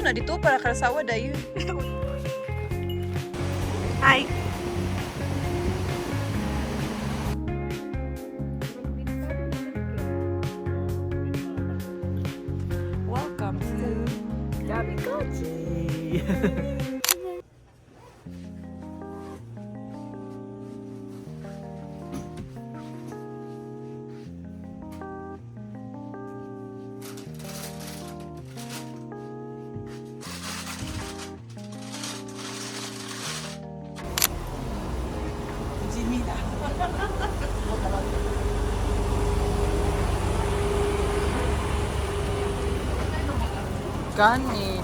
na dito para karasawa dayon. Hi. Welcome to Kamikochi. Jimmy na. Gani.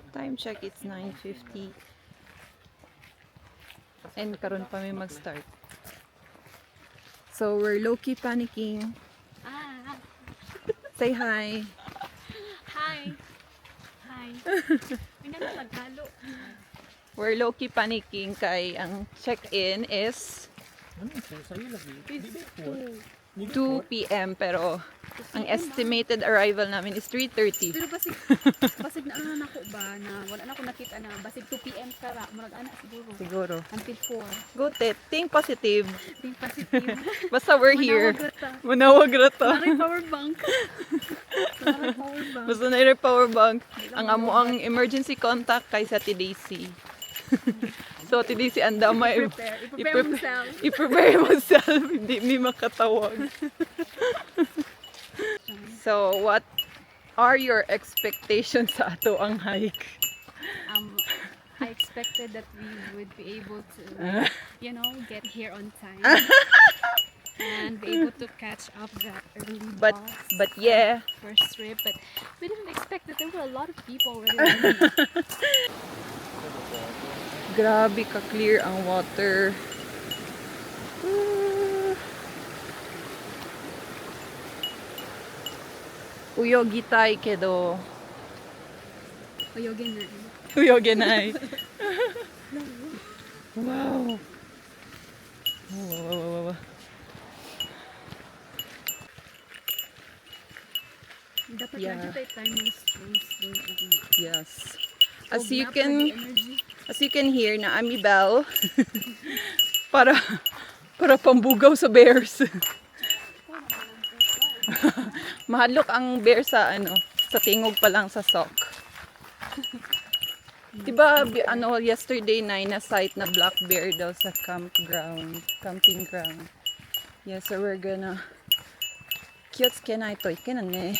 Time check, it's 9:50. And karon pa may mag-start. So we're low-key panicking. Ah, Say hi. hi. Hi. Hindi na nagkalo. We're low-key panicking kay ang check-in is 2 p.m. pero ang estimated arrival namin is 3:30. Pero basig na ano na ako ba na wala na ako nakita na basig 2 PM kara murag ana siguro. Siguro. Until 4. Go Tet. Think positive. Think positive. Basta we're here. Manawag Manawag rata. rata. Naray power bank. Naray power bank. Basta na yung power bank. Ang amo ang emergency contact kay sa TDC. So TDC anda may I-prepare myself. i-prepare myself. Hindi mi makatawag. So what are your expectations sa ato ang hike? I expected that we would be able to, get here on time. And be able to catch up that early But bus. yeah, First trip, but we didn't expect that there were a lot of people already. grabe ka clear ang water. Uyogi tay kedo. Oyogin na. Uyogi nai. Wow. Wow. Dapat Yeah. lagi tayo mga slow. Yes. As you can hear na Ami Bell para pambugaw sa bears. Mahadlok ang bear sa sa tingog pa lang sa sock. Diba yesterday na sight na black bear daw sa camping ground. Yeah, so we're gonna kiyotsukenai to ikenan ne.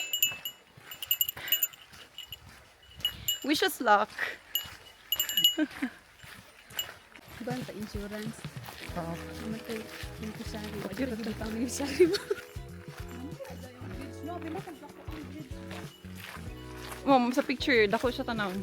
Wish us luck. Diba ang insurance? Oh. Matay yung kusari. Wala hindi pa may kusari mo. Mom, sa picture, dako siya tanawon.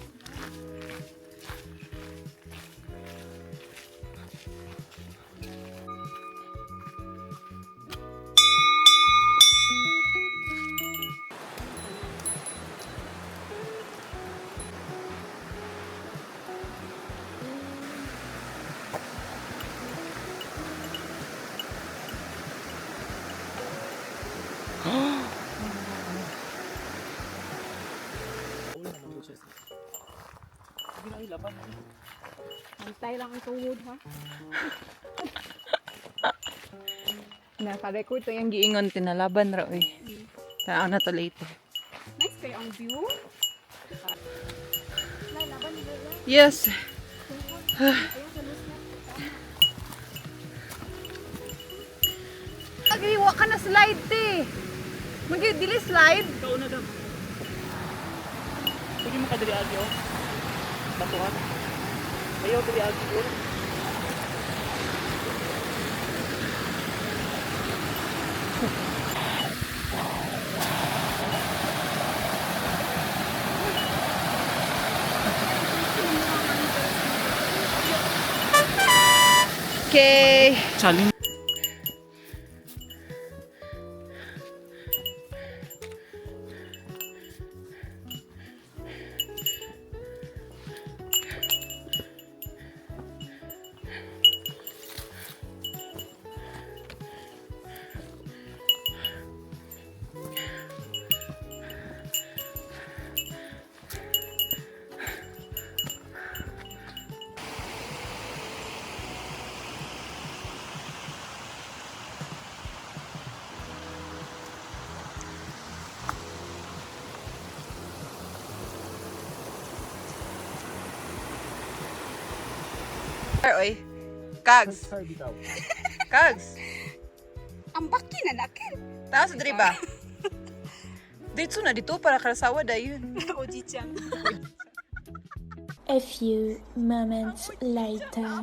Antay lang ang tuhod ha. Naka-record to yung giingon, tinalaban ra oy. Saan na to later. Nice kayo ang view. Laban nila. Yes. Agiwa ka na slide te. Dili slide. Ikaw na dam. Sige mo kadiri agyo. Batuhan. Ayaw diri agyo. Okay. Challenge. Oy. Kags. Sir, bitaw. Kags. Ang baki na nakin. Taas diri ba? Dito na dito para karasawa dayon. Oji-chan. A few moments later.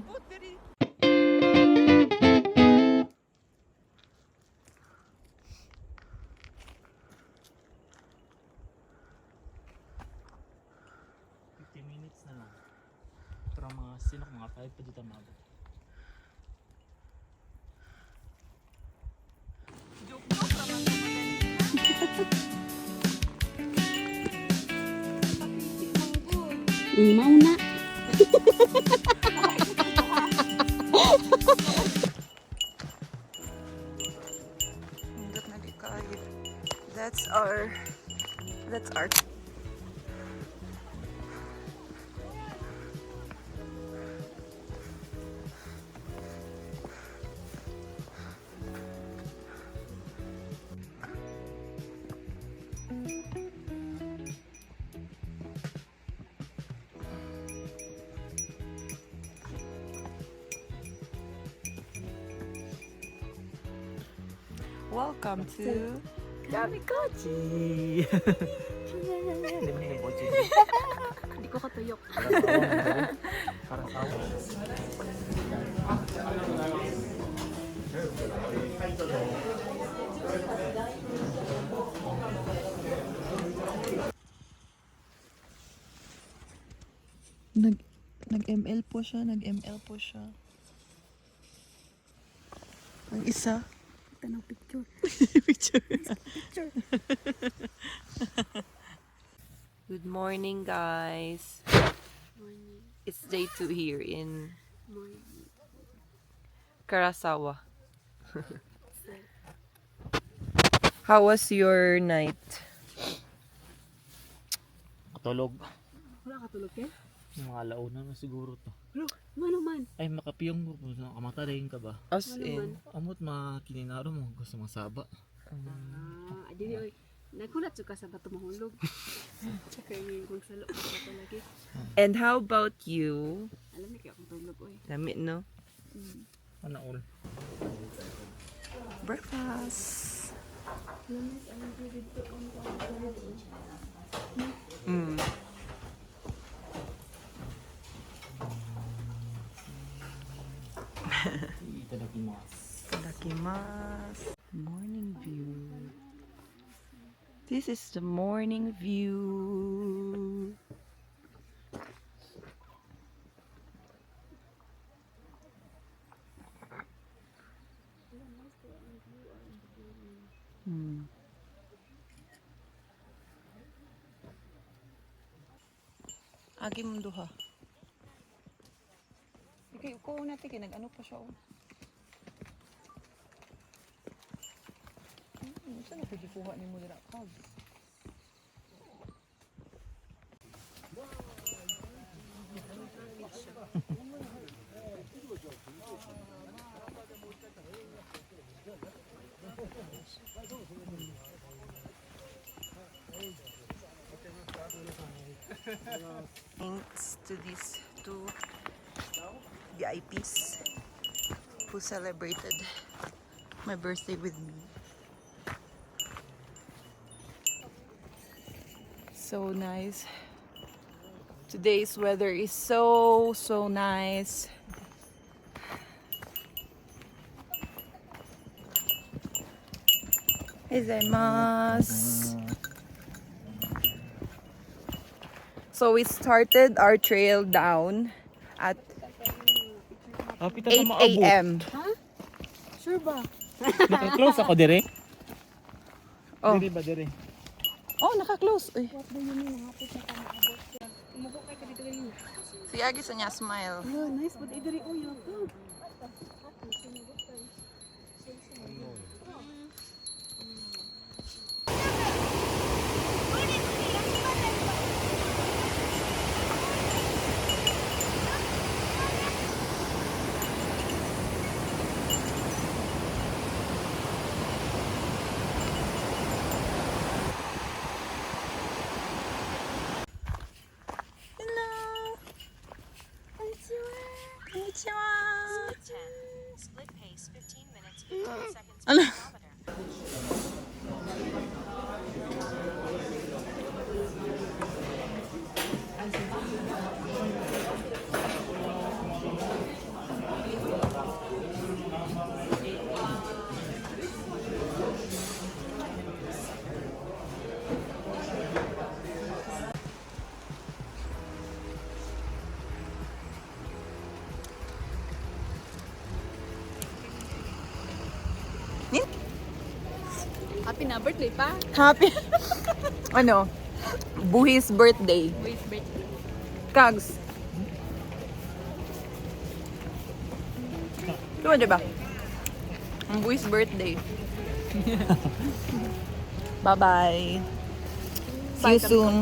Minutes na lang. Pero mga sinok, mga 5 pa dito mabot. Mauna. Nindot na di kayo. That's our welcome to Kamikochi! Hindi mo yung kotse. Hindi ko katuyok. Para sa awa. nag-ML po siya. Ang isa. Tanong picture. Picture. Good morning, guys. Morning. It's day 2 here in Morning. Karasawa. How was your night? Katulog. Wala katulog eh? Yung mga alauna na siguro to. Ano man? Ay, makapiyong mo. Kamata rin ka ba? As Ano in, Amot makininaro mo. Gusto masaba. Dili oy. Nagulat ka sa bato mahulog. Tsaka yung magsalo ka pa lagi. and how about you? Alam niyo kaya akong tulog oy. Dami, no? Ano all? Breakfast. Mm. Itadakimasu. Itadakimasu. Morning view. This is the morning view. Agi mong duha. Okay, ko una tigin nag-ano pa siya oh. Saan na pwede kuha ni mo dira kag? Thanks to these two VIPs who celebrated my birthday with me. So nice. Today's weather is so nice. Gozaimasu. So we started our trail down at 8 a.m. Sure ba? Naka-close ako dire. Oh. Dire ba dire? Oh, naka-close. Uy. What do you mean? Hapos na ka maabot. Umubo kay ka dito rin. Si Agi sa niya smile. Oh, nice but idiri oy. Hello. Konnichiwa. Happy na birthday pa. Happy. Ano? Buhis birthday. Wait, birthday. Kags. Diba, diba? Ang buhis birthday. Bye-bye. See you soon.